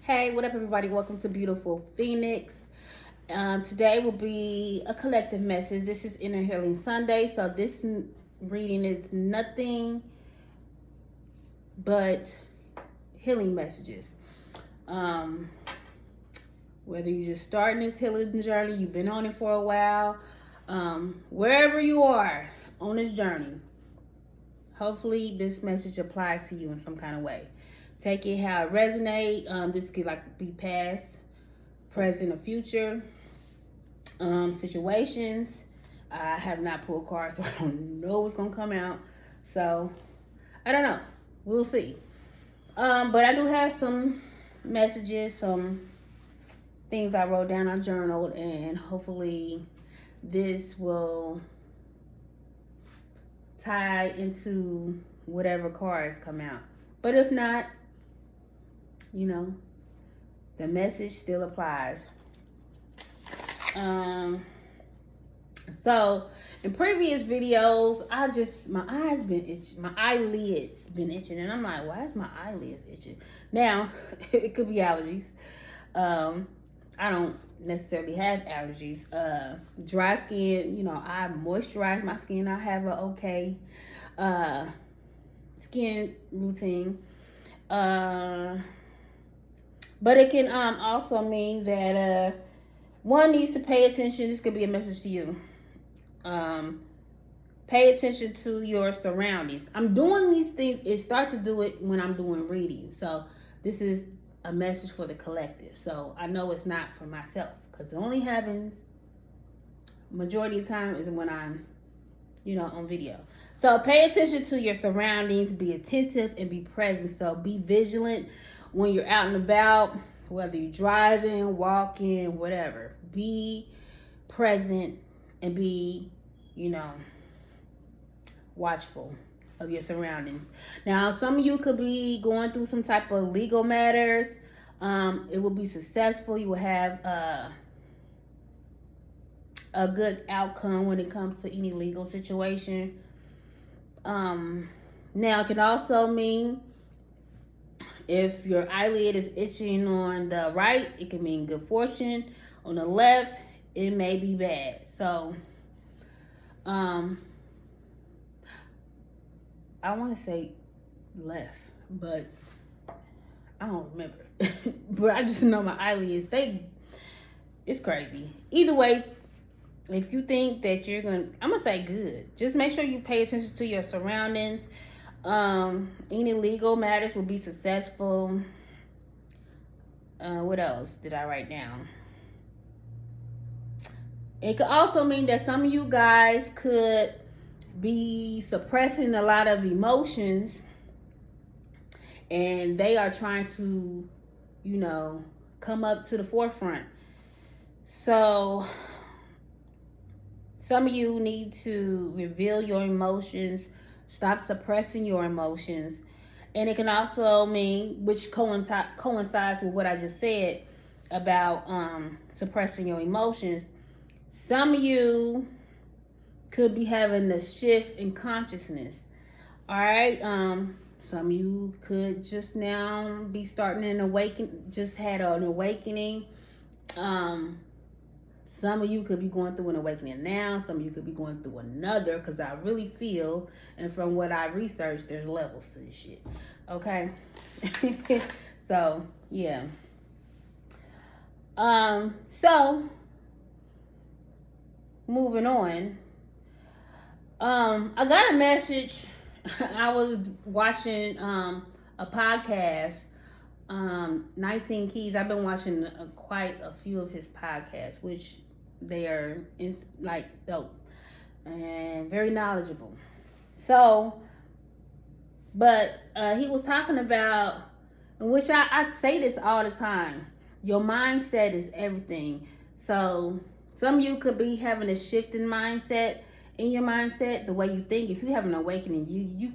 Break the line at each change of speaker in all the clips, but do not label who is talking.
Hey, what up, everybody? Welcome to Beautiful Phoenix. Today will be a collective message. This is Inner Healing Sunday, so this reading is nothing but healing messages. Um, Whether you're just starting this healing journey, you've been on it for a while, wherever you are on this journey, hopefully this message applies to you in some kind of way. Take it how it resonates. This could be past, present, or future situations. I have not pulled cards, so I don't know what's gonna come out. So I don't know. We'll see. But I do have some messages, some things I wrote down, I journaled, and hopefully this will tie into whatever cards come out. But if not, the message still applies. So in previous videos, my eyes been itching, my eyelids been itching, and I'm like, why is my eyelids itching? Now, it could be allergies. I don't necessarily have allergies. Dry skin, I moisturize my skin. I have an okay skin routine. But it can also mean that one needs to pay attention. This could be a message to you. Pay attention to your surroundings. I'm doing these things. It start to do it when I'm doing reading. So this is a message for the collective. So I know it's not for myself because it only happens majority of the time is when I'm, on video. So pay attention to your surroundings. Be attentive and be present. So be vigilant when you're out and about, whether you're driving, walking, whatever. Be present and be, watchful of your surroundings. Now, some of you could be going through some type of legal matters. It will be successful. You will have a good outcome when it comes to any legal situation. Now, it can also mean if your eyelid is itching on the right, it can mean good fortune. On the left, it may be bad. So, I want to say left, but I don't remember. But I just know my eyelids, it's crazy. Either way, if you think that I'm going to say good. Just make sure you pay attention to your surroundings. Any legal matters will be successful. What else did I write down? It could also mean that some of you guys could be suppressing a lot of emotions, and they are trying to, come up to the forefront. So some of you need to reveal your emotions, stop suppressing your emotions. And it can also mean, which coincides with what I just said about suppressing your emotions. Some of you could be having a shift in consciousness. All right. Some of you could just now be starting an awakening, just had an awakening. Some of you could be going through an awakening now. Some of you could be going through another, because I really feel, and from what I researched, there's levels to this shit. Okay? So, yeah. So, moving on. I got a message. I was watching a podcast, 19 Keys. I've been watching quite a few of his podcasts, which they are dope and very knowledgeable. So, but he was talking about, which I say this all the time, your mindset is everything. So some of you could be having a shift in mindset, in your mindset, the way you think. If you have an awakening, you're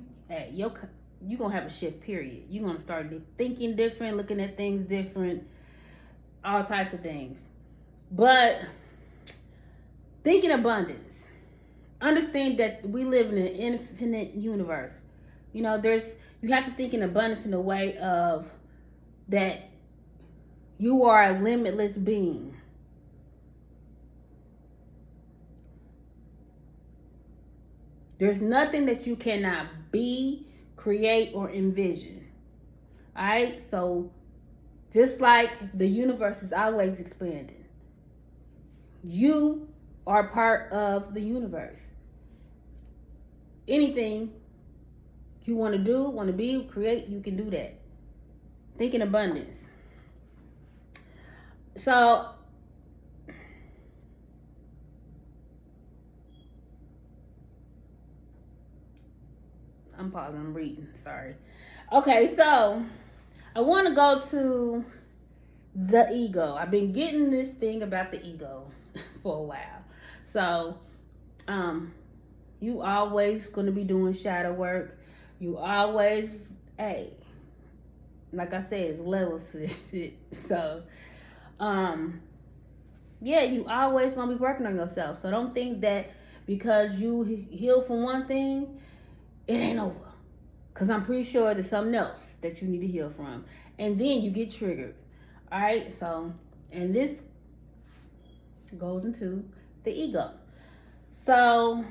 gonna have a shift, period. You're gonna start thinking different, looking at things different, all types of things. But think in abundance. Understand that we live in an infinite universe. You have to think in abundance in a way of that You are a limitless being. There's nothing that you cannot be, create, or envision. All right? So, just like the universe is always expanding, you are part of the universe. Anything you want to do, want to be, create, you can do that. Think in abundance. So, I'm pausing, I'm reading, sorry. Okay, so I want to go to the ego. I've been getting this thing about the ego for a while. So, you always going to be doing shadow work. You always, hey, like I said, it's levels to this shit. So, yeah, you always going to be working on yourself. So don't think that because you heal from one thing, it ain't over. Because I'm pretty sure there's something else that you need to heal from. And then you get triggered. All right? So, and this goes into the ego. So,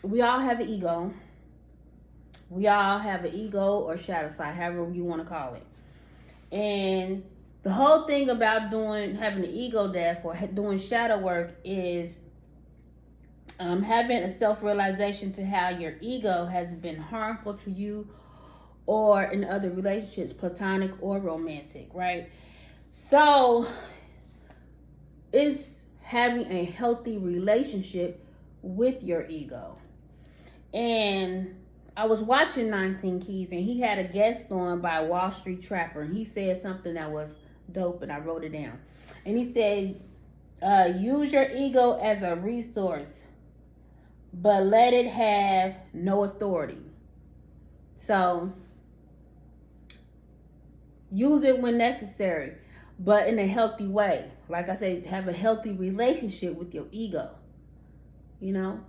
we all have an ego. We all have an ego or shadow side, however you want to call it. And the whole thing about having an ego death or doing shadow work is having a self-realization to how your ego has been harmful to you or in other relationships, platonic or romantic, right? So it's having a healthy relationship with your ego. And I was watching 19 Keys, and he had a guest on by Wall Street Trapper, and he said something that was dope, and I wrote it down. And he said, use your ego as a resource, but let it have no authority. So, use it when necessary, but in a healthy way. Like I said, have a healthy relationship with your ego. You know?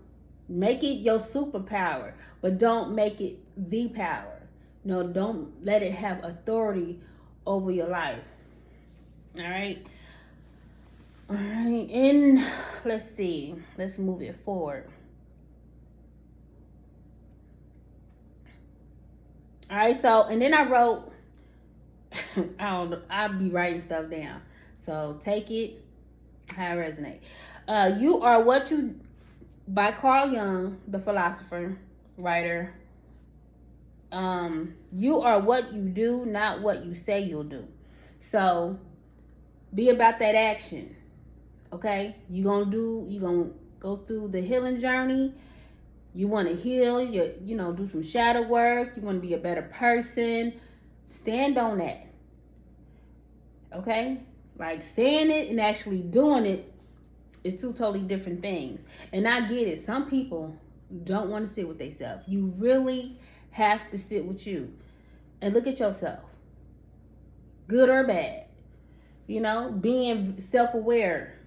Make it your superpower, but don't make it the power. No, don't let it have authority over your life. All right? All right, and let's see. Let's move it forward. All right, so, and then I wrote, I'll be writing stuff down. So take it how it resonate. You are what you, by Carl Jung, the philosopher, writer. You are what you do, not what you say you'll do. So be about that action. Okay? You're gonna go through the healing journey. You want to heal, do some shadow work. You want to be a better person. Stand on that. Okay? Like saying it and actually doing it is two totally different things. And I get it. Some people don't want to sit with themselves. You really have to sit with you and look at yourself. Good or bad. Being self-aware.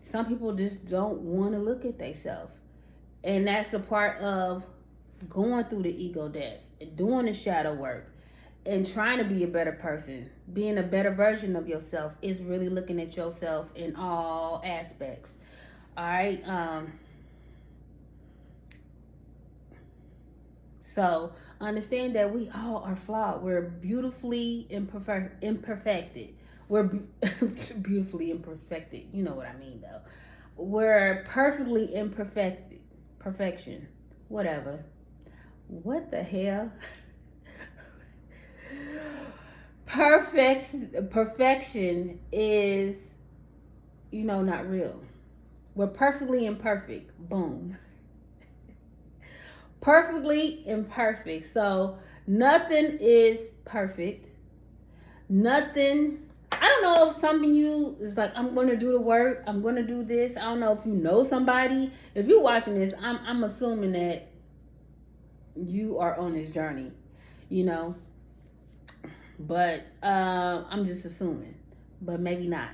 Some people just don't want to look at themselves. And that's a part of going through the ego death, doing the shadow work, and trying to be a better person. Being a better version of yourself is really looking at yourself in all aspects. All right. So understand that we all are flawed. We're beautifully imperfected. We're beautifully imperfected. You know what I mean, though. We're perfectly imperfected. Perfection. Whatever. What the hell? Perfection is, not real. We're perfectly imperfect. Boom. Perfectly imperfect. So nothing is perfect. Nothing. I don't know if some of you is like, I'm going to do the work. I'm going to do this. I don't know if you know somebody. If you're watching this, I'm assuming that you are on this journey, But I'm just assuming. But maybe not.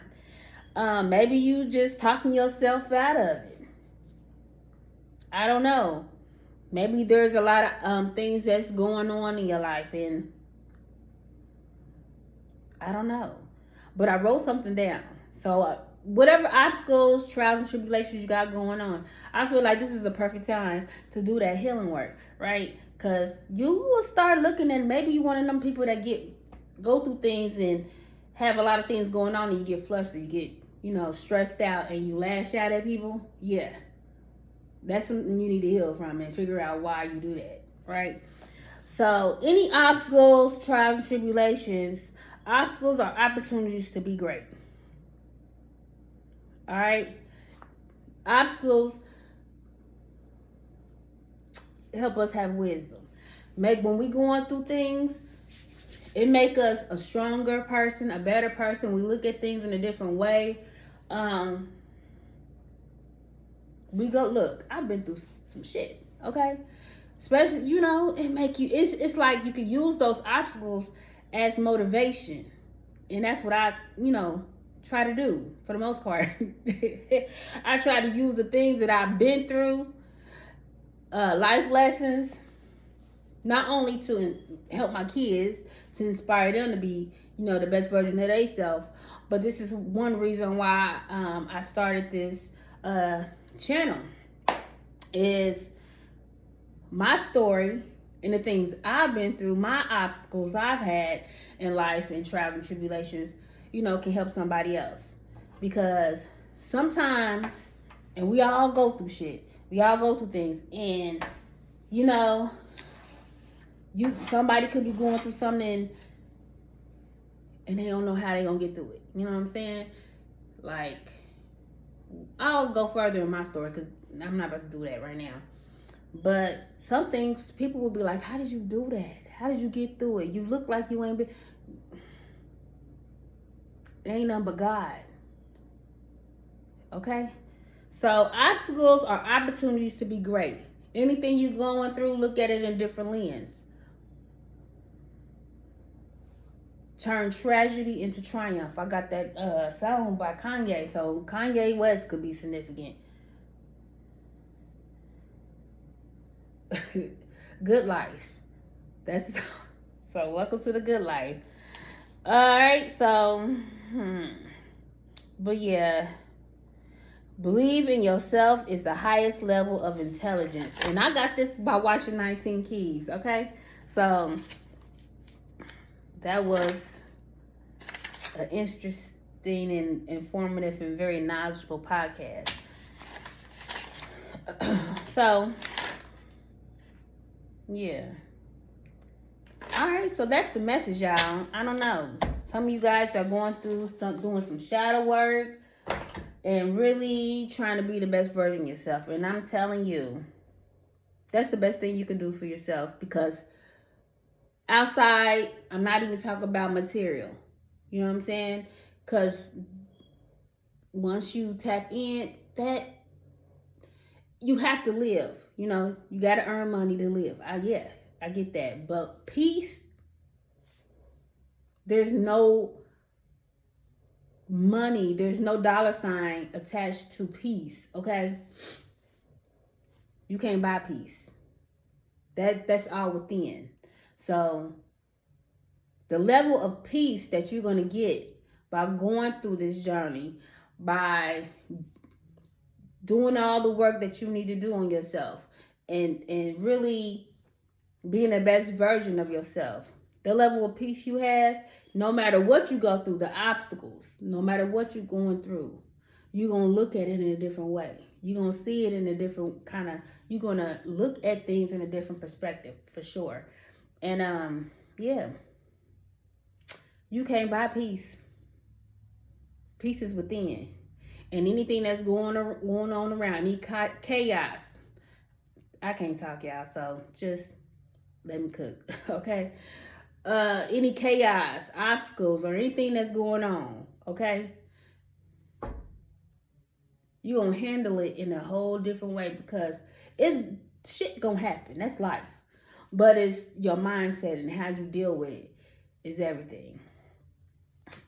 Maybe you just talking yourself out of it. I don't know. Maybe there's a lot of things that's going on in your life, and I don't know. but I wrote something down. So whatever obstacles, trials, and tribulations you got going on, I feel like this is the perfect time to do that healing work, right? Because you will start looking at, maybe you one of them people that go through things and have a lot of things going on, and you get flustered, you get stressed out, and you lash out at people. Yeah, that's something you need to heal from and figure out why you do that, right? So any obstacles, trials, and tribulations, obstacles are opportunities to be great. All right? Obstacles help us have wisdom. When we going through things, it make us a stronger person, a better person. We look at things in a different way. We go, look, I've been through some shit, okay? Especially, it make you, it's like you can use those obstacles as motivation. And that's what I, try to do for the most part. I try to use the things that I've been through, life lessons, not only to help my kids, to inspire them to be, the best version of themselves, but this is one reason why I started this channel, is my story and the things I've been through, my obstacles I've had in life and trials and tribulations, can help somebody else. Because sometimes, and we all go through shit, we all go through things, and somebody could be going through something and they don't know how they gonna get through it. You know what I'm saying? Like, I'll go further in my story because I'm not about to do that right now. But some things, people will be like, how did you do that? How did you get through it? You look like you ain't been. It ain't nothing but God. Okay? So obstacles are opportunities to be great. Anything you're going through, look at it in a different lens. Turn tragedy into triumph. I got that song by Kanye. So Kanye West could be significant. Good life. That's so welcome to the good life. All right, so but yeah, believe in yourself is the highest level of intelligence. And I got this by watching 19 Keys, okay? So that was an interesting and informative and very knowledgeable podcast. So yeah. All right, so that's the message, y'all. I don't know. Some of you guys are going through doing some shadow work and really trying to be the best version of yourself. And I'm telling you, that's the best thing you can do for yourself, because outside, I'm not even talking about material. You know what I'm saying? Because once you tap in, that you have to live. You got to earn money to live. Yeah, I get that. But peace, there's no money, there's no dollar sign attached to peace, okay? You can't buy peace. That's all within. So the level of peace that you're going to get by going through this journey, by doing all the work that you need to do on yourself, and really being the best version of yourself, the level of peace you have, no matter what you go through, the obstacles, no matter what you're going through, you're going to look at it in a different way. You're going to see it in a different you're going to look at things in a different perspective, for sure. And yeah, you can't buy peace. Peace is within. And anything that's going on around, any chaos, I can't talk, y'all, so just let me cook, okay? Any chaos, obstacles, or anything that's going on, okay? You're going to handle it in a whole different way, because it's shit going to happen. That's life. But it's your mindset and how you deal with it is everything.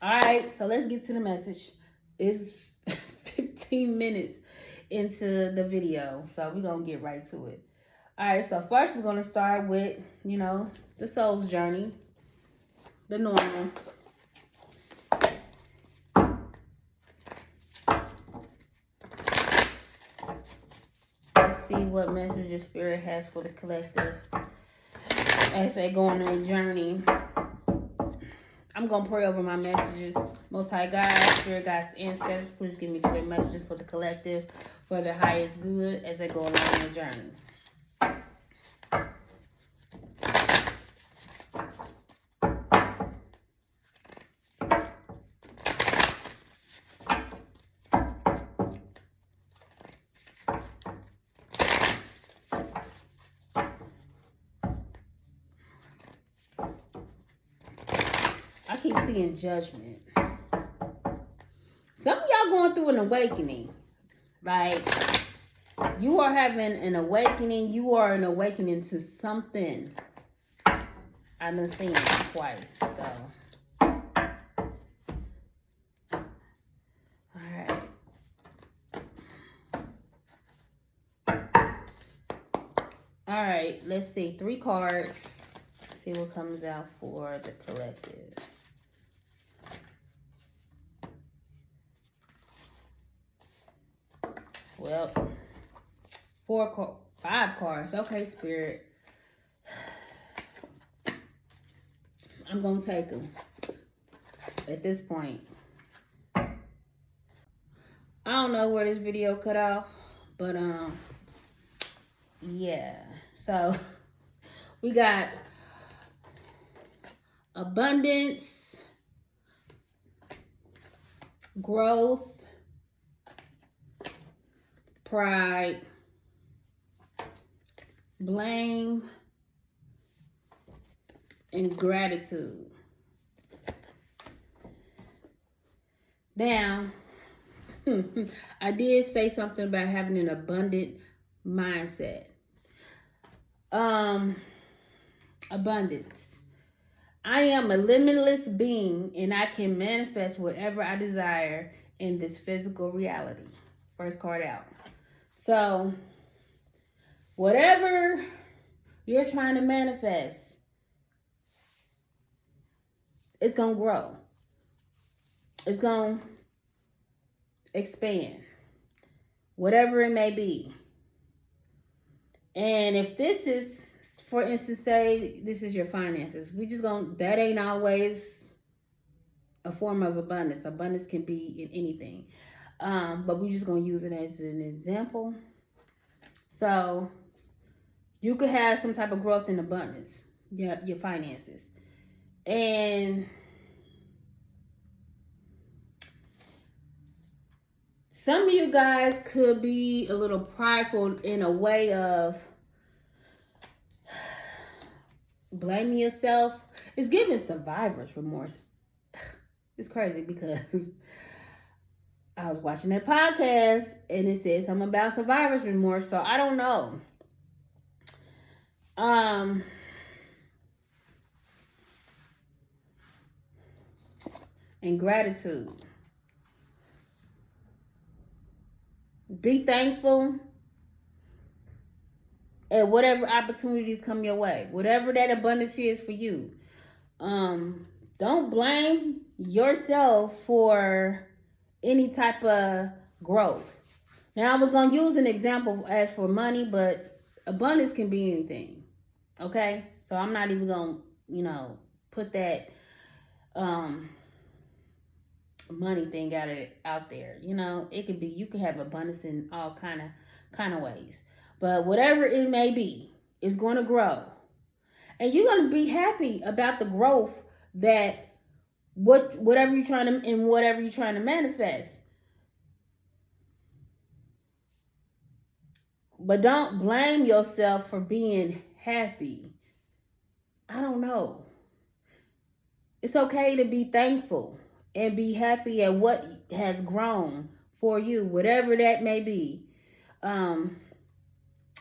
All right, so let's get to the message. It's 15 minutes into the video, so we're going to get right to it. All right, so first we're going to start with, the soul's journey, the normal. see what message your spirit has for the collective as they go on their journey. I'm going to pray over my messages. Most High God, Spirit Guides, Ancestors, please give me clear messages for the collective, for their highest good as they go along their journey. I keep seeing judgment. Some of y'all going through an awakening. Like, you are having an awakening. You are an awakening to something. I done seen it twice, so. Alright. Alright, let's see. 3 cards. See what comes out for the collective. Well, 5 cards. Okay, Spirit. I'm going to take them at this point. I don't know where this video cut off, but, yeah. So, we got abundance, growth, pride, blame, and gratitude. Now, I did say something about having an abundant mindset. Abundance. I am a limitless being and I can manifest whatever I desire in this physical reality. First card out. So, whatever you're trying to manifest, it's going to grow. It's going to expand. Whatever it may be. And if this is, for instance, say this is your finances, that ain't always a form of abundance. Abundance can be in anything. But we're just going to use it as an example. So, you could have some type of growth in abundance, your finances. And some of you guys could be a little prideful in a way of blaming yourself. It's giving survivor's remorse. It's crazy because I was watching that podcast and it said something about survivor's remorse, so I don't know. And gratitude. Be thankful at whatever opportunities come your way. Whatever that abundance is for you. Don't blame yourself for any type of growth. Now, I was going to use an example as for money, but abundance can be anything. Okay? So I'm not even going to, put that money thing out there. It could be, you can have abundance in all kind of ways. But whatever it may be, it's going to grow. And you're going to be happy about the growth that whatever you're trying to manifest. But don't blame yourself for being happy. I don't know. It's okay to be thankful and be happy at what has grown for you, whatever that may be.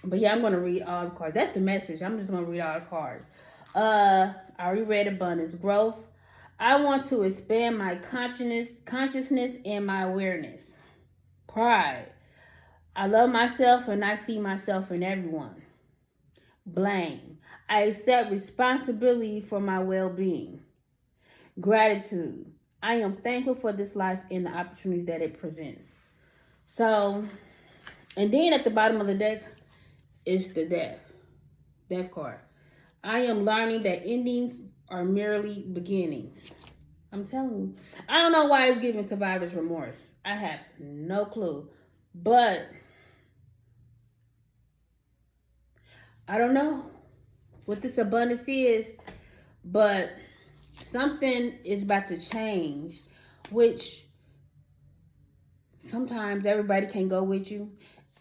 But yeah, I'm going to read all the cards. That's the message. I'm just going to read all the cards. I already read abundance, growth. I want to expand my consciousness and my awareness. Pride. I love myself and I see myself in everyone. Blame. I accept responsibility for my well-being. Gratitude. I am thankful for this life and the opportunities that it presents. So, and then at the bottom of the deck, It's the death card. I am learning that endings are merely beginnings. I'm telling you. I don't know why it's giving survivor's remorse. I have no clue. But I don't know what this abundance is, but something is about to change, which sometimes everybody can go with you,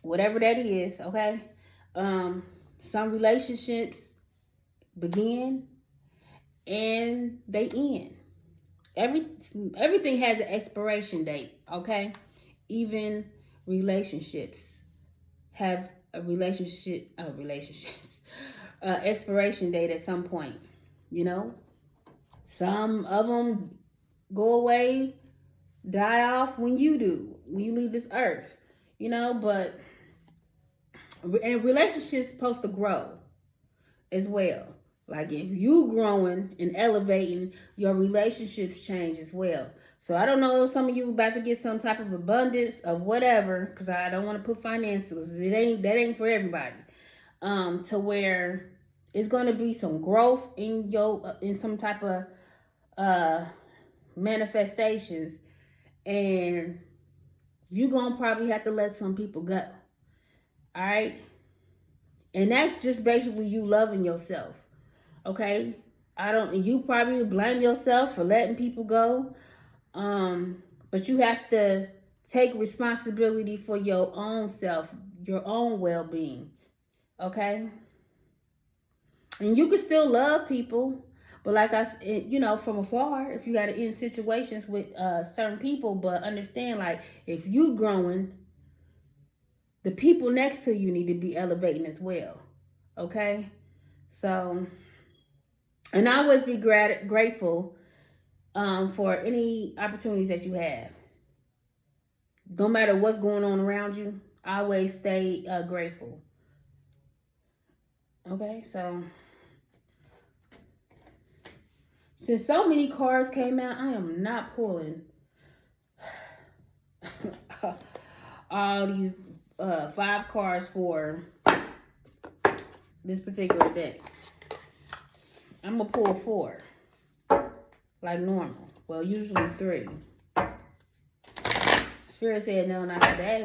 whatever that is, okay? Some relationships begin and they end. Everything has an expiration date, okay? Even relationships have a expiration date at some point, you know? Some of them go away, die off when you leave this earth, you know? But and relationships supposed to grow as well. Like if you growing and elevating, your relationships change as well. So I don't know if some of you about to get some type of abundance of whatever, because I don't want to put finances. That ain't for everybody. To where it's going to be some growth in in some type of manifestations, and you're gonna probably have to let some people go. All right, and that's just basically you loving yourself. Okay, you probably blame yourself for letting people go, but you have to take responsibility for your own self, your own well-being. Okay, and you can still love people, but like I said, from afar, if you got to end situations with certain people, but understand, like, if you growing, the people next to you need to be elevating as well. Okay, so. And I always be grateful for any opportunities that you have. No matter what's going on around you, I always stay grateful. Okay, so since so many cards came out, I am not pulling all these 5 cards for this particular deck. I'm going to pull 4, like normal. Well, usually 3. Spirit said, no, not today.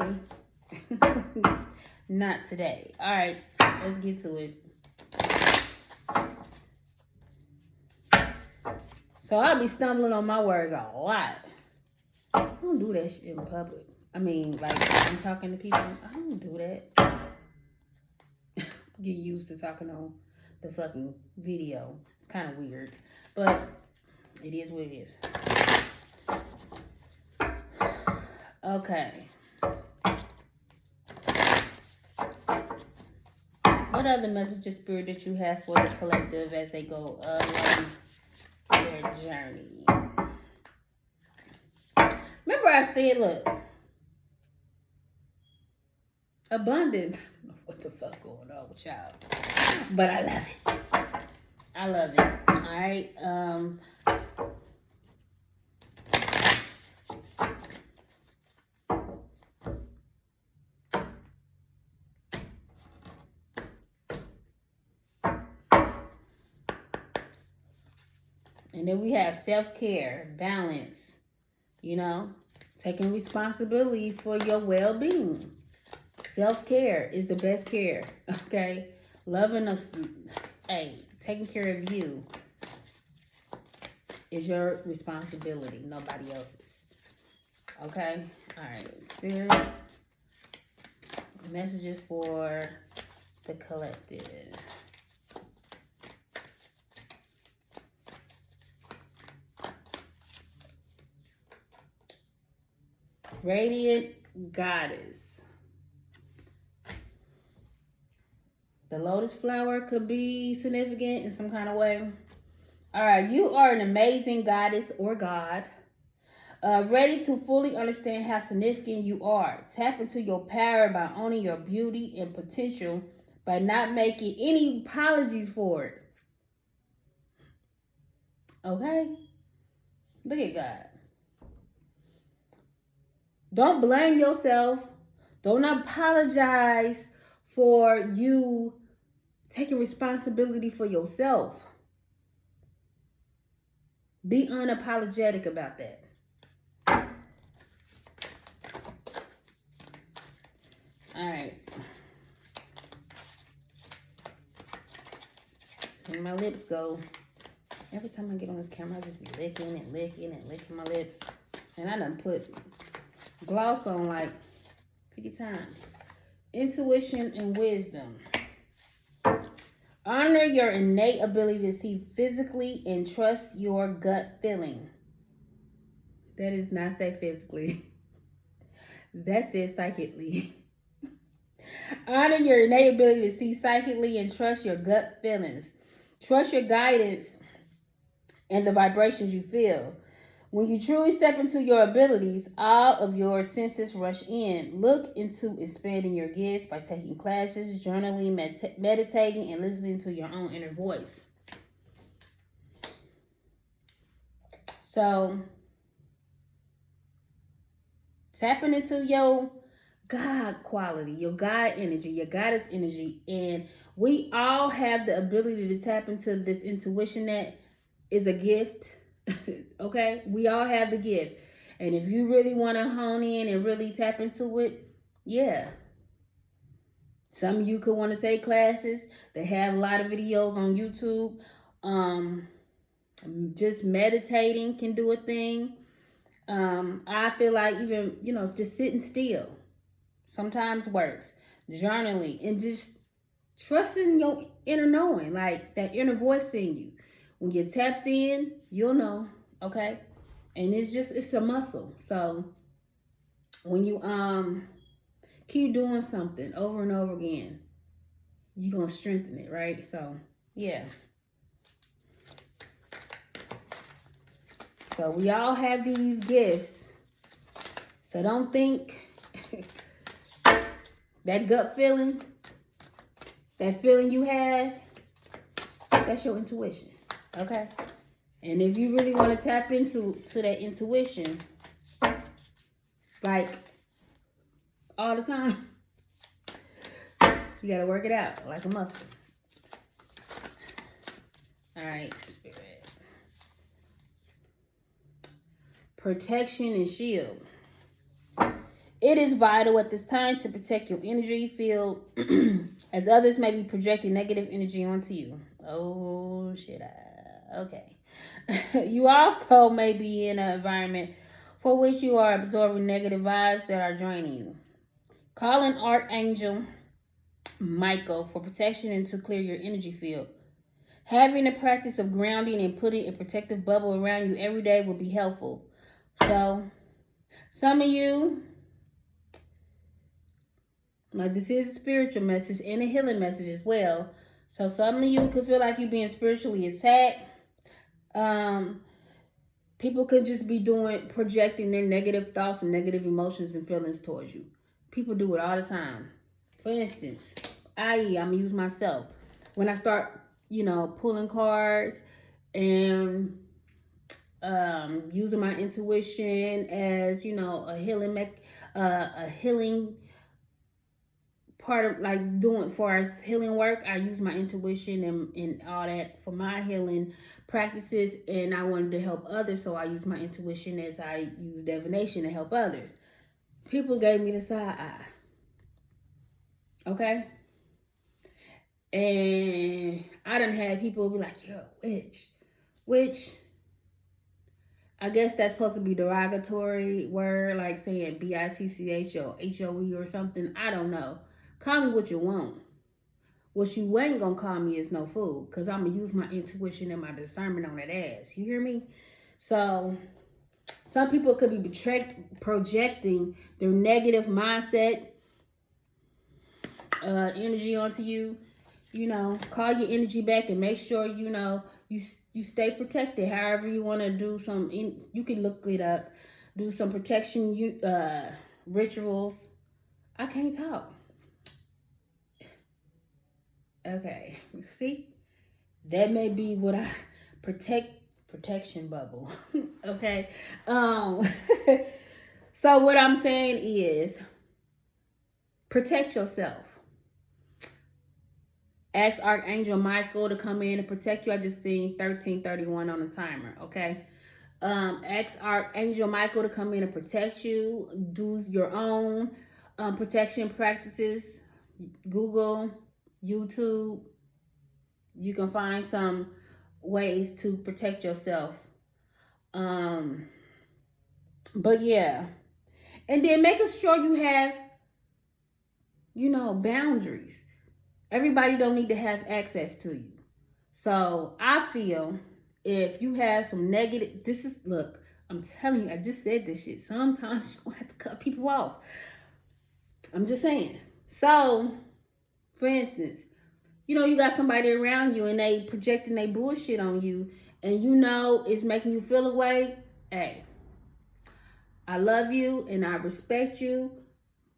Not today. All right, let's get to it. So I'll be stumbling on my words a lot. I don't do that shit in public. I mean, like, I'm talking to people. I don't do that. Get used to talking on the fucking video. It's kind of weird, but it is what it is. Okay. What other messages, Spirit, that you have for the collective as they go along their journey? Remember I said, look, abundance. What the fuck going on with y'all? But I love it. I love it. All right. And then we have self-care, balance, taking responsibility for your well-being. Self-care is the best care, okay? Loving us, taking care of you is your responsibility, nobody else's. Okay? All right, Spirit. Messages for the collective. Radiant Goddess. The lotus flower could be significant in some kind of way. All right, you are an amazing goddess or god. Ready to fully understand how significant you are. Tap into your power by owning your beauty and potential by not making any apologies for it. Okay? Look at God. Don't blame yourself. Don't apologize for you taking responsibility for yourself. Be unapologetic about that. All right. Where my lips go. Every time I get on this camera, I just be licking and licking and licking my lips. And I done put gloss on like 50 times. Intuition and wisdom. Honor your innate ability to see physically and trust your gut feeling. That does not say physically. That says psychically. Honor your innate ability to see psychically and trust your gut feelings. Trust your guidance and the vibrations you feel. When you truly step into your abilities, all of your senses rush in. Look into expanding your gifts by taking classes, journaling, meditating, and listening to your own inner voice. So, tapping into your God quality, your God energy, your goddess energy. And we all have the ability to tap into this intuition that is a gift. Okay? We all have the gift. And if you really want to hone in and really tap into it, yeah. Some of you could want to take classes. They have a lot of videos on YouTube. Just meditating can do a thing. I feel like even, just sitting still sometimes works. Journaling and just trusting your inner knowing, like that inner voice in you. When you're tapped in, you'll know, okay? And it's a muscle. So when you keep doing something over and over again, you're gonna strengthen it, right? So yeah. So we all have these gifts. So don't think that gut feeling, that feeling you have, that's your intuition, okay? And if you really want to tap into that intuition, like all the time, you got to work it out like a muscle. All right, Spirit. Protection and shield. It is vital at this time to protect your energy field as others may be projecting negative energy onto you. Oh, shit. Okay. You also may be in an environment for which you are absorbing negative vibes that are draining you. Call an Archangel Michael for protection and to clear your energy field. Having a practice of grounding and putting a protective bubble around you every day will be helpful. So, some of you, like this is a spiritual message and a healing message as well. So some of you could feel like you're being spiritually attacked. People could just be projecting their negative thoughts and negative emotions and feelings towards you. People do it all the time. For instance, I'm going to use myself. When I start, pulling cards and using my intuition as, a healing part of like doing for us healing work, I use my intuition and all that for my healing practices, and I wanted to help others, so I use my intuition as I use divination to help others. People gave me the side eye. Okay? And I done had people be like, you're a witch. Which I guess that's supposed to be derogatory word, like saying bitch or hoe or something. I don't know. Call me what you want. What you ain't gonna call me is no fool, because I'm gonna use my intuition and my discernment on that ass. You hear me? So some people could be projecting their negative mindset energy onto you. Call your energy back and make sure you stay protected. However you want to do you can look it up. Do some protection rituals. I can't talk. Okay, see, that may be what I protection bubble. Okay, so what I'm saying is protect yourself. Ask Archangel Michael to come in and protect you. I just seen 1331 on the timer, okay? Ask Archangel Michael to come in and protect you. Do your own protection practices. Google, YouTube. You can find some ways to protect yourself. But yeah. And then making sure you have, boundaries. Everybody don't need to have access to you. So I feel if you have some negative, look, I'm telling you, I just said this shit. Sometimes you're going to have to cut people off. I'm just saying. So, for instance, you got somebody around you and they projecting their bullshit on you and it's making you feel away. Hey, I love you and I respect you,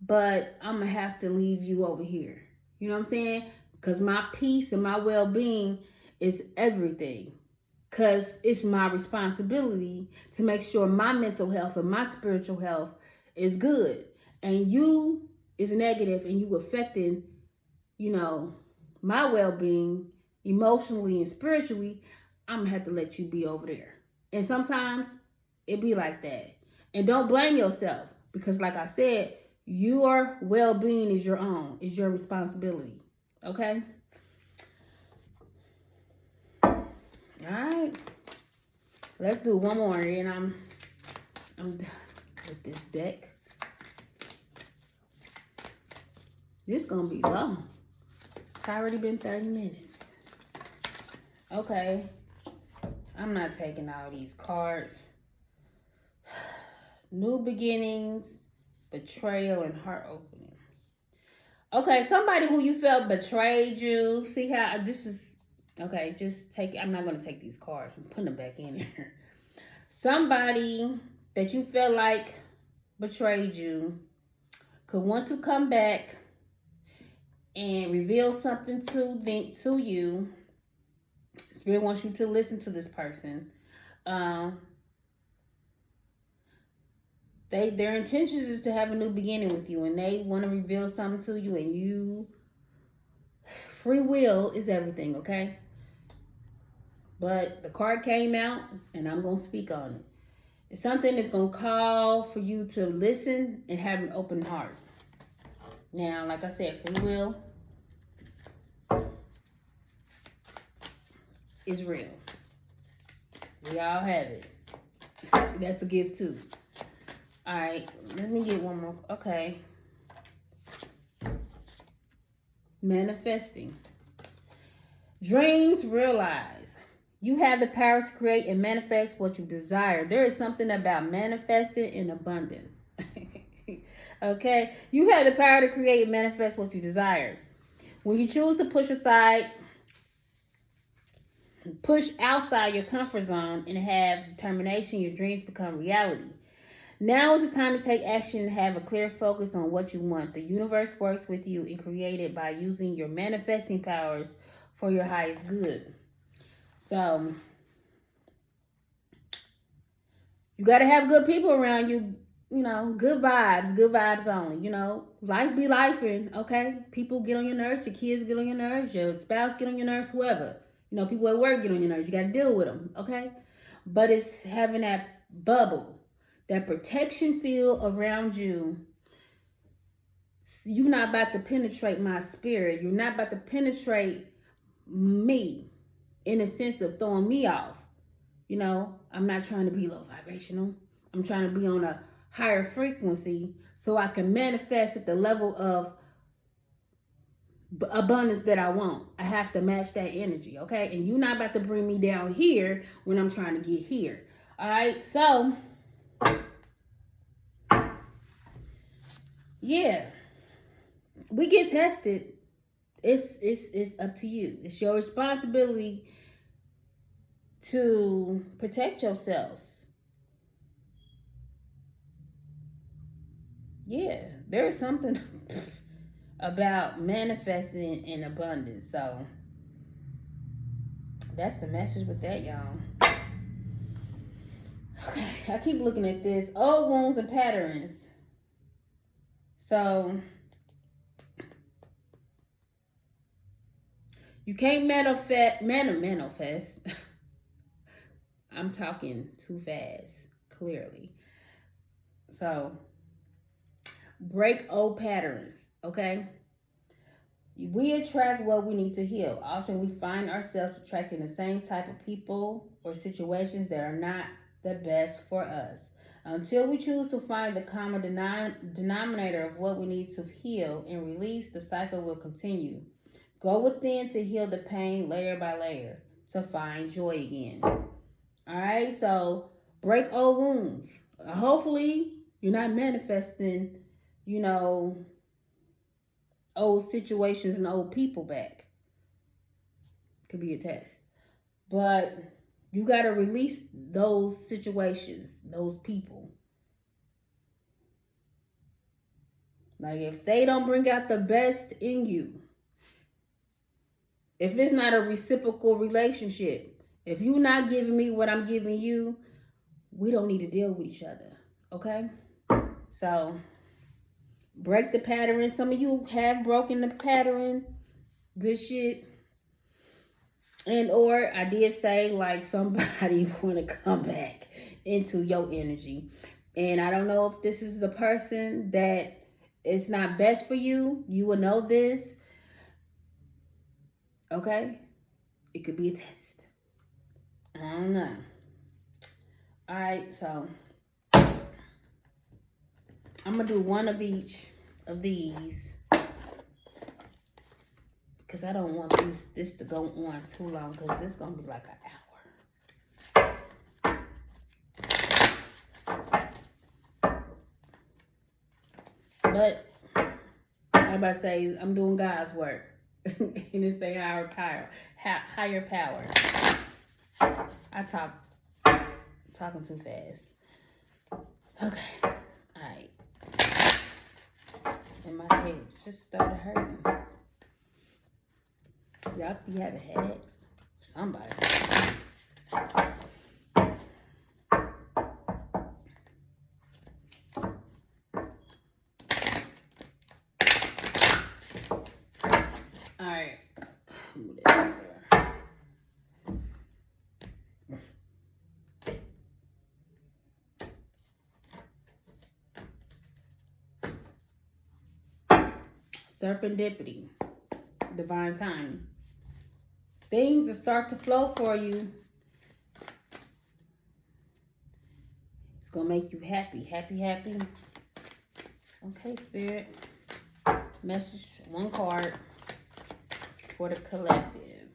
but I'm going to have to leave you over here. You know what I'm saying? Because my peace and my well-being is everything. Because it's my responsibility to make sure my mental health and my spiritual health is good. And you is negative and you affecting, my well-being emotionally and spiritually, I'm going to have to let you be over there. And sometimes it be like that. And don't blame yourself because like I said, your well-being is your own, is your responsibility. Okay? All right. Let's do one more and I'm done with this deck. This gonna be long. It's already been 30 minutes. Okay. I'm not taking all these cards. New beginnings, betrayal, and heart opening. Okay, somebody who you felt betrayed you. See how this is... Okay, just take... I'm not going to take these cards. I'm putting them back in here. Somebody that you felt like betrayed you could want to come back and reveal something to you. Spirit wants you to listen to this person. Their intentions is to have a new beginning with you, and they want to reveal something to you, and you... Free will is everything, okay? But the card came out, and I'm going to speak on it. It's something that's going to call for you to listen and have an open heart. Now, like I said, free will is real. We all have it. That's a gift, too. All right, let me get one more. Okay. Manifesting. Dreams realize. You have the power to create and manifest what you desire. There is something about manifesting in abundance. Okay? You have the power to create and manifest what you desire. When you choose to push outside your comfort zone and have determination, your dreams become reality. Now is the time to take action and have a clear focus on what you want. The universe works with you and created by using your manifesting powers for your highest good. So, you got to have good people around you, good vibes only, Life be lifing, okay? People get on your nerves, your kids get on your nerves, your spouse get on your nerves, whoever. People at work get on your nerves. You got to deal with them, okay? But it's having that bubble, that protection field around you. You're not about to penetrate my spirit. You're not about to penetrate me in a sense of throwing me off. I'm not trying to be low vibrational. I'm trying to be on a higher frequency so I can manifest at the level of abundance that I want. I have to match that energy, okay? And you're not about to bring me down here when I'm trying to get here. All right, so... yeah, we get tested. It's up to you. It's your responsibility to protect yourself. Yeah, there is something about manifesting in abundance. So that's the message with that, y'all. Okay, I keep looking at this. Old wounds and patterns. So, You can't manifest. I'm talking too fast, clearly. So, break old patterns, okay? We attract what we need to heal. Often we find ourselves attracting the same type of people or situations that are not the best for us. Until we choose to find the common denominator of what we need to heal and release, the cycle will continue. Go within to heal the pain layer by layer to find joy again. All right, so break old wounds. Hopefully, you're not manifesting, you know, old situations and old people back. Could be a test. But you got to release those situations, those people. Like if they don't bring out the best in you, if it's not a reciprocal relationship, if you're not giving me what I'm giving you, we don't need to deal with each other. Okay? So break the pattern. Some of you have broken the pattern. Good shit. And or I did say like somebody want to come back into your energy. And I don't know if this is the person that it's not best for you. You will know this. Okay? It could be a test. I don't know. Alright, so I'm going to do one of each of these. Because I don't want this to go on too long. Because it's going to be like an hour. But everybody says I'm doing God's work. And it say higher power. Higher power. I talking too fast. Okay. Alright. And my head just started hurting. Y'all be having headaches. Somebody. Alright. Move that over there. Serendipity. Divine timing. Things will start to flow for you. It's going to make you happy. Happy. Okay, Spirit. Message, one card for the collective.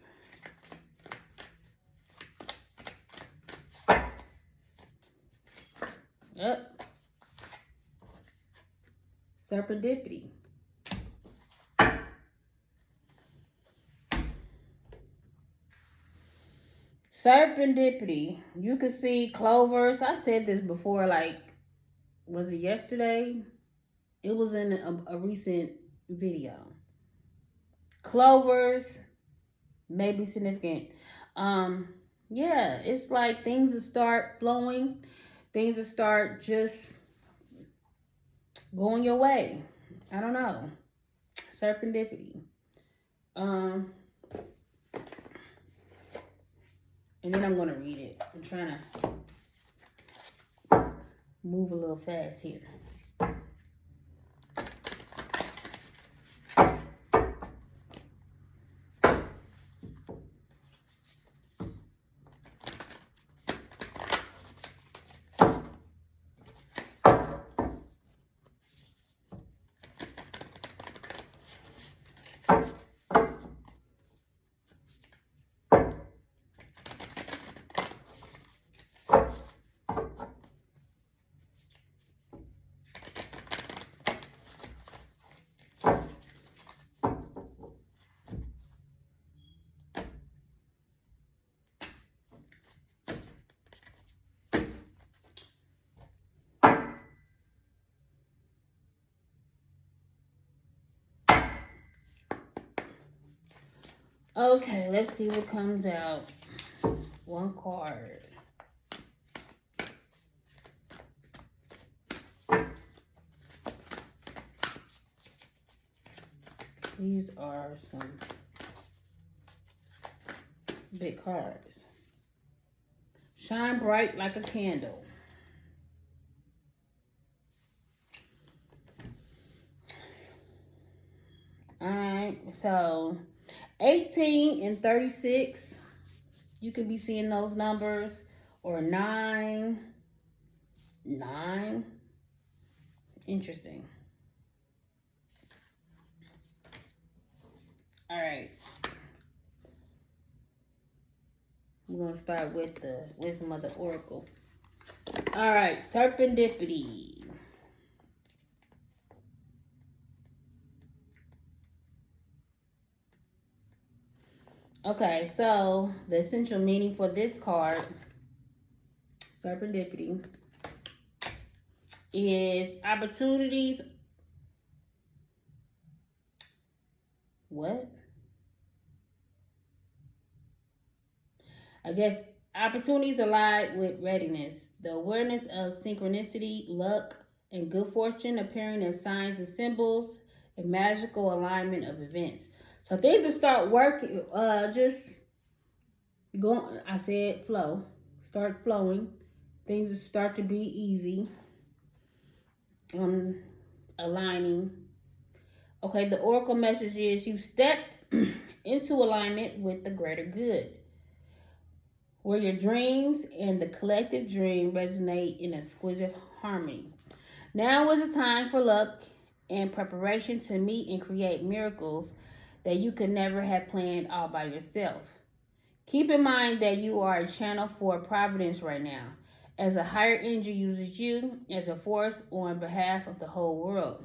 Up. Serendipity. Serendipity. You can see clovers. I said this before, like, was it yesterday? It was in a recent video. Clovers may be significant. Yeah, it's like things will start flowing. Things will start just going your way. I don't know. Serendipity. And then I'm going to read it. I'm trying to move a little fast here. Okay, let's see what comes out. One card. These are some Big cards. Shine bright like a candle. Alright, so 18 and 36. You could be seeing those numbers. Or 9. 9. Interesting. Alright. I'm going to start with the Wisdom of the Oracle. Alright, Serendipity. Okay, so the essential meaning for this card, Serendipity, is opportunities. What? I guess opportunities align with readiness. The awareness of synchronicity, luck, and good fortune appearing as signs and symbols, a magical alignment of events. So things will start working, just going, I said flow, start flowing. Things will start to be easy. Aligning. Okay, the oracle message is you stepped into alignment with the greater good, where your dreams and the collective dream resonate in exquisite harmony. Now is the time for luck and preparation to meet and create miracles that you could never have planned all by yourself. Keep in mind that you are a channel for providence right now, as a higher energy uses you as a force on behalf of the whole world.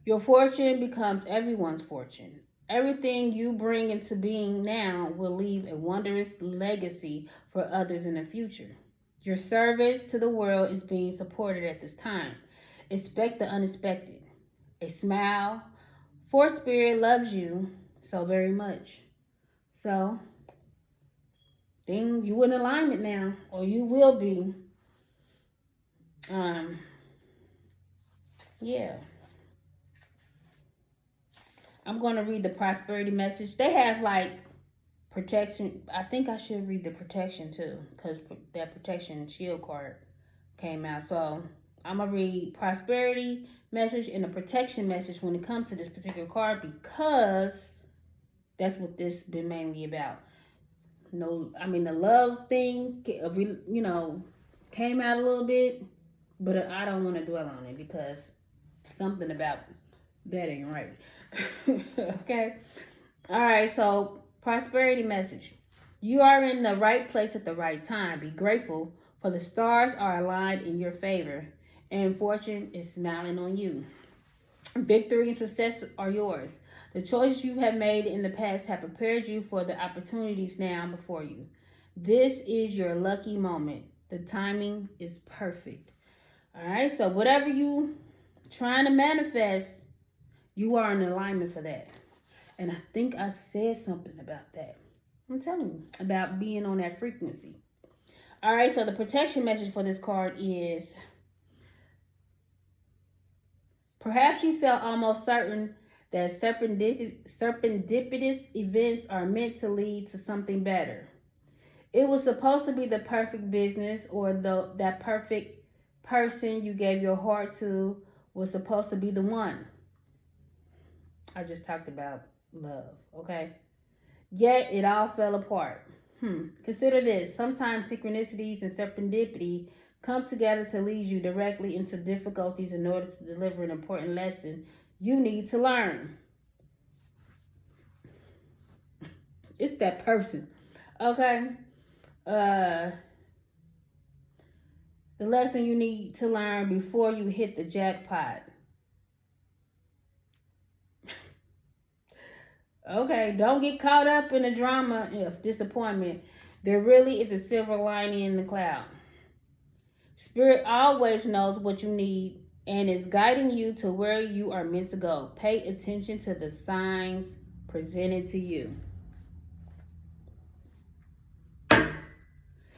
Your fortune becomes everyone's fortune. Everything you bring into being now will leave a wondrous legacy for others in the future. Your service to the world is being supported at this time. Expect the unexpected. A smile, for Spirit loves you so very much. So, things you in alignment now, or you will be. Yeah. I'm going to read the prosperity message. They have like protection. I think I should read the protection too, because that protection shield card came out. So I'm going to read prosperity message and the protection message when it comes to this particular card, because that's what this been mainly about. No, I mean, the love thing, you know, came out a little bit, but I don't want to dwell on it because something about that ain't right. Okay. All right. So prosperity message. You are in the right place at the right time. Be grateful, for the stars are aligned in your favor and fortune is smiling on you. Victory and success are yours. The choices you have made in the past have prepared you for the opportunities now before you. This is your lucky moment. The timing is perfect. All right. So whatever you trying to manifest, you are in alignment for that. And I think I said something about that. I'm telling you, about being on that frequency. All right, so the protection message for this card is, perhaps you felt almost certain that serendipitous events are meant to lead to something better. It was supposed to be the perfect business, or that perfect person you gave your heart to was supposed to be the one. I just talked about love, okay? Yet it all fell apart. Consider this. Sometimes synchronicities and serendipity come together to lead you directly into difficulties in order to deliver an important lesson you need to learn. It's that person, okay? The lesson you need to learn before you hit the jackpot. Okay, don't get caught up in the drama of disappointment. There really is a silver lining in the cloud. Spirit always knows what you need and is guiding you to where you are meant to go. Pay attention to the signs presented to you.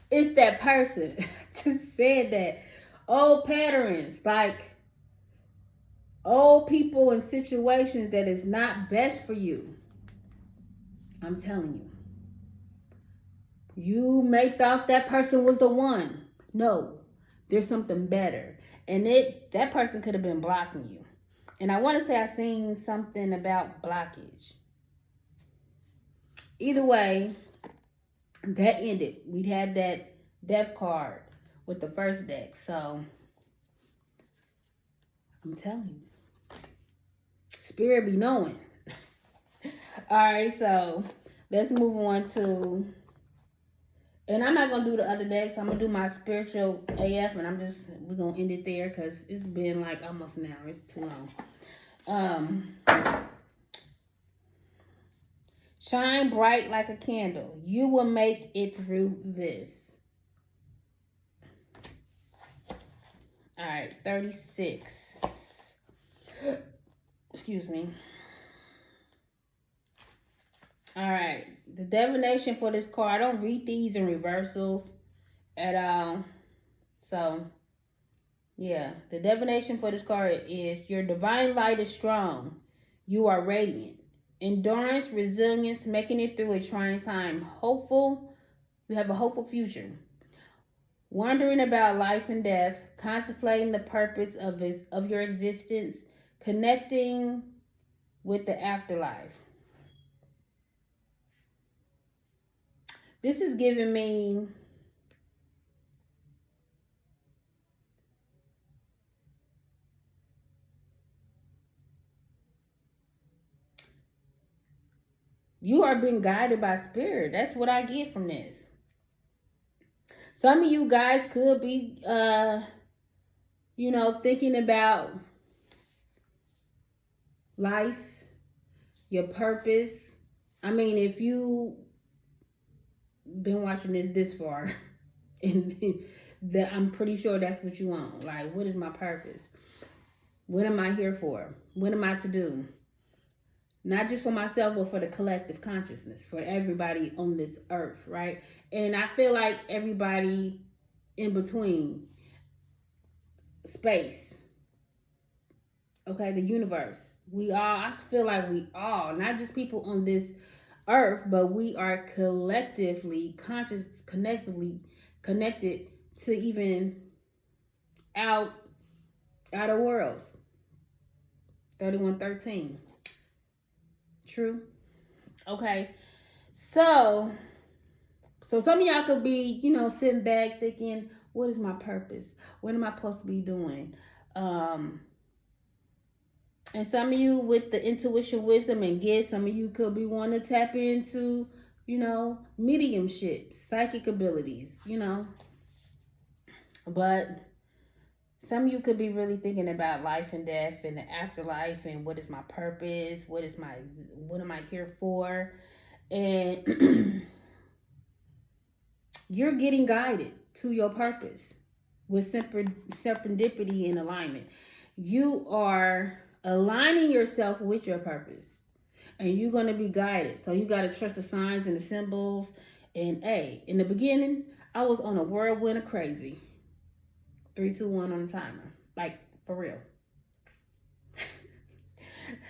It's that person. Just said that. Old patterns, like old people in situations that is not best for you. I'm telling you. You may thought that person was the one. No, there's something better. And that person could have been blocking you. And I want to say I seen something about blockage. Either way, that ended. We had that death card with the first deck. So I'm telling you, spirit be knowing. All right, so let's move on to, and I'm not gonna do the other decks. I'm gonna do my spiritual AF, and we're gonna end it there because it's been like almost an hour. It's too long. Shine bright like a candle. You will make it through this. All right, 36. Excuse me. All right, the divination for this card. I don't read these in reversals at all. So, yeah, the divination for this card is your divine light is strong. You are radiant. Endurance, resilience, making it through a trying time. Hopeful. You have a hopeful future. Wondering about life and death, contemplating the purpose of your existence, connecting with the afterlife. This is giving me you are being guided by spirit. That's what I get from this. Some of you guys could be thinking about life, your purpose. I mean, if you been watching this far, and I'm pretty sure that's what you want. Like, what is my purpose? What am I here for? What am I to do? Not just for myself, but for the collective consciousness, for everybody on this earth, right? And I feel like everybody in between, space, okay, the universe, I feel like we all, not just people on this earth, but we are collectively conscious, connected to even out of worlds. 3113. True. Okay. So some of y'all could be, sitting back thinking, what is my purpose? What am I supposed to be doing? And some of you with the intuition, wisdom, and gifts, some of you could be wanting to tap into, mediumship, psychic abilities, But some of you could be really thinking about life and death and the afterlife and what is my purpose? What am I here for? And you're getting guided to your purpose with serendipity and alignment. You are aligning yourself with your purpose, and you're going to be guided. So you got to trust the signs and the symbols. And in the beginning, I was on a whirlwind of crazy. 3, 2, 1 on the timer. Like, for real.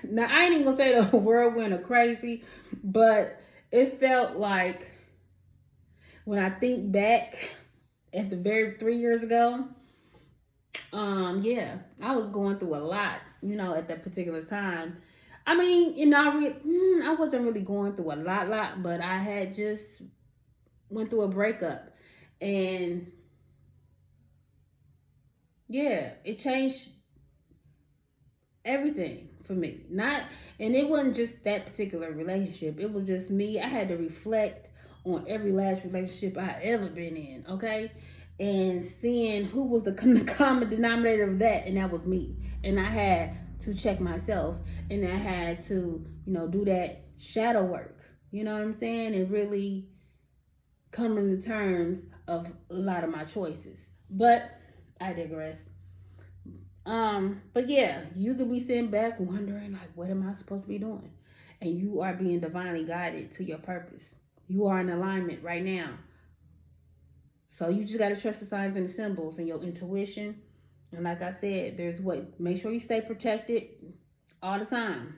Now, I ain't even going to say the whirlwind of crazy, but it felt like, when I think back at the very 3 years ago, I was going through a lot, at that particular time. I mean, I wasn't really going through a lot, but I had just went through a breakup, and it changed everything for me. And it wasn't just that particular relationship. It was just me. I had to reflect on every last relationship I ever been in, okay? And seeing who was the common denominator of that, and that was me. And I had to check myself, and I had to, do that shadow work, you know what I'm saying? And really come into terms of a lot of my choices. But I digress. But yeah, you could be sitting back wondering, like, what am I supposed to be doing? And you are being divinely guided to your purpose. You are in alignment right now. So you just got to trust the signs and the symbols and your intuition. And like I said, make sure you stay protected all the time.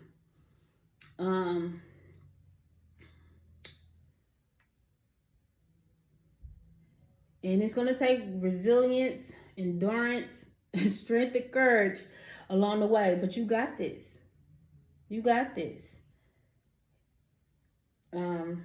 And it's going to take resilience, endurance, strength, and courage along the way. But you got this. You got this. Um,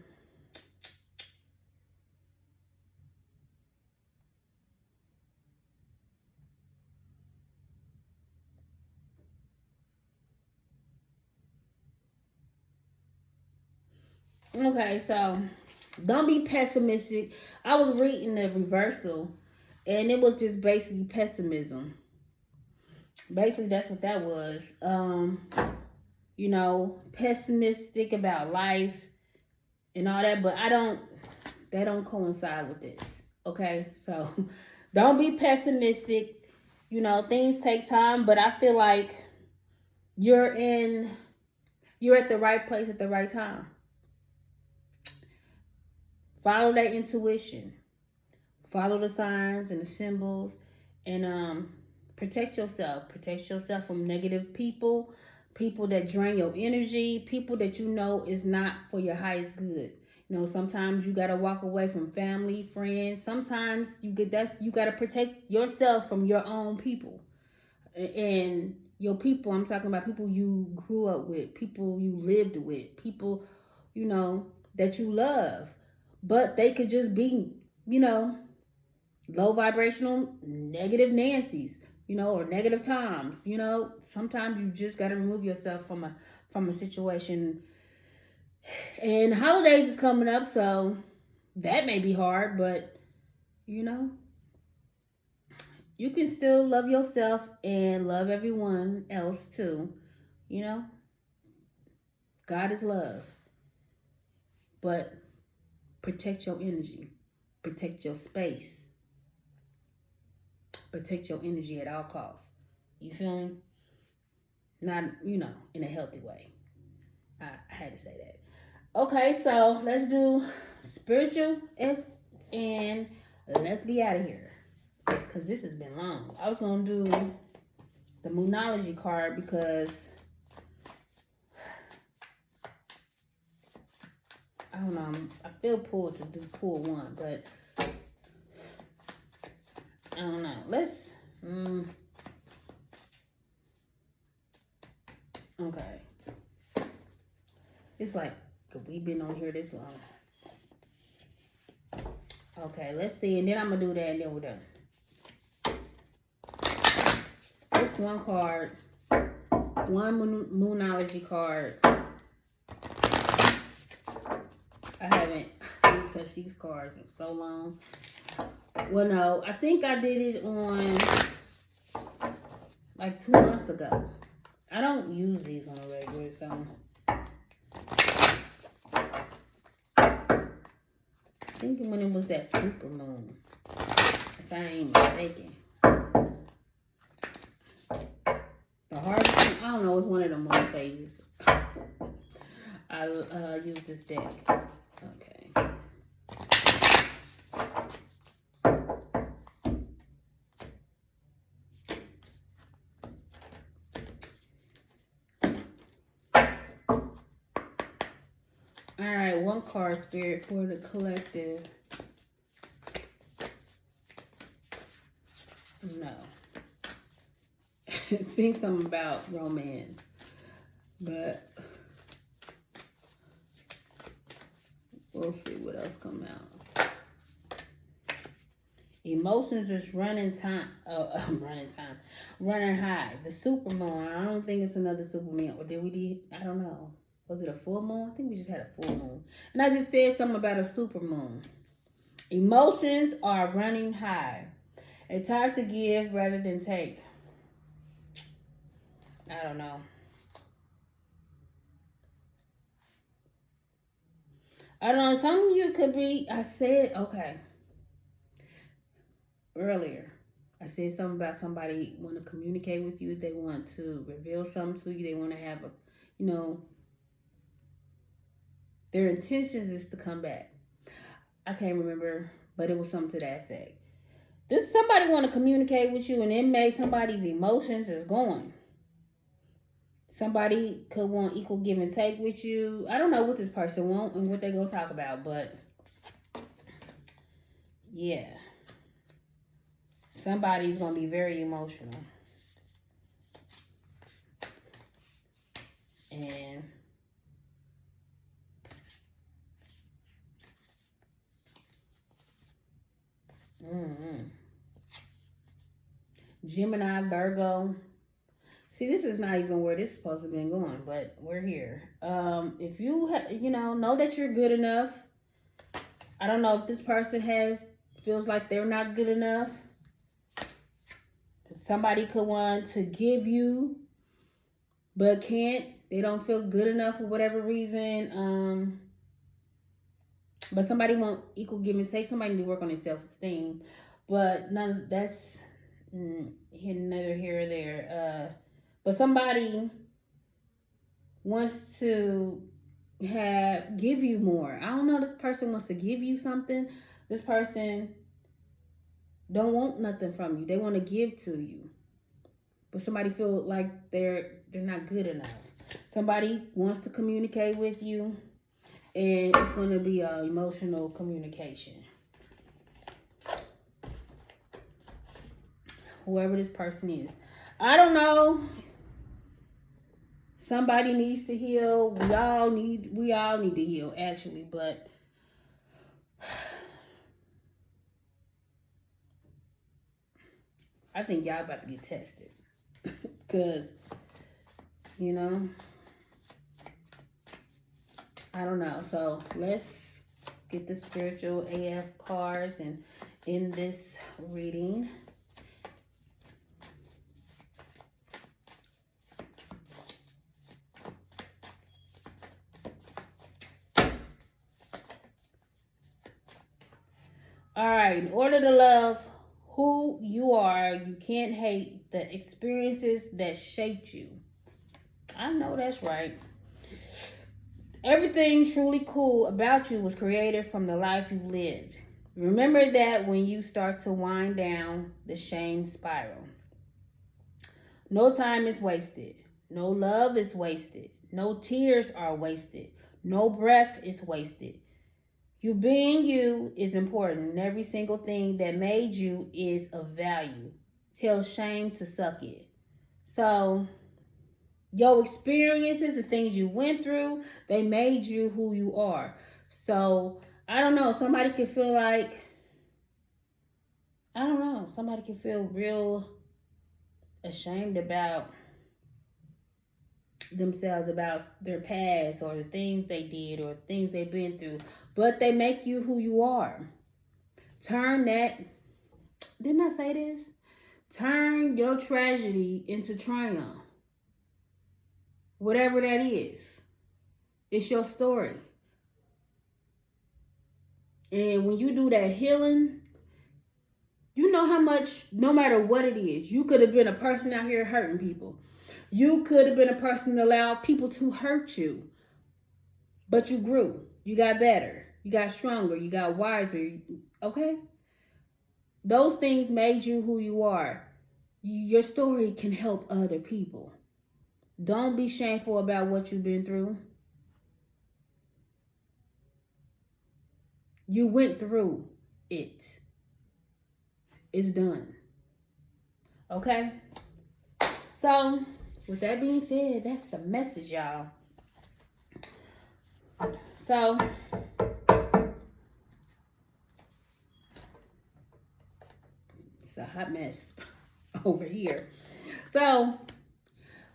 okay, so don't be pessimistic. I was reading the reversal, and it was just basically pessimism. Basically, that's what that was. Pessimistic about life and all that, but they don't coincide with this. Okay, so don't be pessimistic. Things take time, but I feel like you're at the right place at the right time. Follow that intuition. Follow the signs and the symbols, and protect yourself. Protect yourself from negative people, people that drain your energy, people that is not for your highest good. Sometimes you gotta walk away from family, friends. Sometimes you gotta protect yourself from your own people, and your people. I'm talking about people you grew up with, people you lived with, people that you love, but they could just be low vibrational negative Nancy's, or negative Toms. Sometimes you just got to remove yourself from a situation. And holidays is coming up, so that may be hard, but you can still love yourself and love everyone else too. You know, God is love, but protect your energy, protect your space, protect your energy at all costs. You feel me? Not, in a healthy way. I had to say that. Okay, so let's do spiritual and let's be out of here. Because this has been long. I was going to do the Moonology card because I don't know. I feel pulled to do pull one, but I don't know. Let's. Okay. It's like we've been on here this long. Okay, let's see, and then I'm gonna do that, and then we're done. This one card, one Moonology card. I haven't touched these cards in so long. Well, no, I think I did it on like 2 months ago. I don't use these on a regular, so I think when it was that super moon, if I ain't mistaken. The harvest, I don't know, it's one of the moon phases. I use this deck. Okay. Alright, one card, Spirit, for the collective. No. Sing something about romance. But we'll see what else come out. Emotions is running high. The supermoon. I don't think it's another supermoon. Or I don't know. Was it a full moon? I think we just had a full moon. And I just said something about a supermoon. Emotions are running high. It's hard to give rather than take. I don't know. I don't know. Some of you could be, I said, okay. Earlier, I said something about somebody want to communicate with you. They want to reveal something to you. They want to have their intentions is to come back. I can't remember, but it was something to that effect. Somebody want to communicate with you, and it made somebody's emotions is going. Somebody could want equal give and take with you. I don't know what this person want and what they're going to talk about, but yeah. Somebody's going to be very emotional. And Gemini, Virgo. See, this is not even where this is supposed to be going, but we're here. If you, know that you're good enough. I don't know if this person feels like they're not good enough. Somebody could want to give you, but can't. They don't feel good enough for whatever reason. But somebody want equal give and take. Somebody need to work on their self-esteem. But that's neither here or there. But somebody wants to give you more. I don't know. This person wants to give you something. This person don't want nothing from you. They want to give to you. But somebody feel like they're not good enough. Somebody wants to communicate with you. And it's going to be emotional communication. Whoever this person is. I don't know. Somebody needs to heal. We all need to heal, actually. But I think y'all about to get tested. Because, I don't know. So let's get the spiritual AF cards and in this reading. All right. In order to love who you are, you can't hate the experiences that shaped you. I know that's right. Everything truly cool about you was created from the life you've lived. Remember that when you start to wind down the shame spiral. No time is wasted. No love is wasted. No tears are wasted. No breath is wasted. You being you is important, and every single thing that made you is of value. Tell shame to suck it. So, your experiences, the things you went through, they made you who you are. So, I don't know. Somebody could feel like, somebody could feel real ashamed about themselves, about their past or the things they did or things they've been through. But they make you who you are. Turn that, didn't I say this? Turn your tragedy into triumph. Whatever that is. It's your story. And when you do that healing, you know how much, no matter what it is, you could have been a person out here hurting people. You could have been a person that allowed people to hurt you. But you grew. You got better. You got stronger. You got wiser. Okay? Those things made you who you are. Your story can help other people. Don't be shameful about what you've been through. You went through it. It's done. Okay? So, with that being said, that's the message, y'all. So, it's a hot mess over here. So,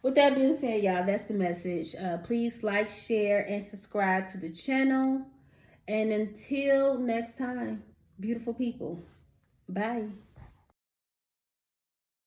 with that being said, y'all, that's the message. Please like, share, and subscribe to the channel. And until next time, beautiful people, bye.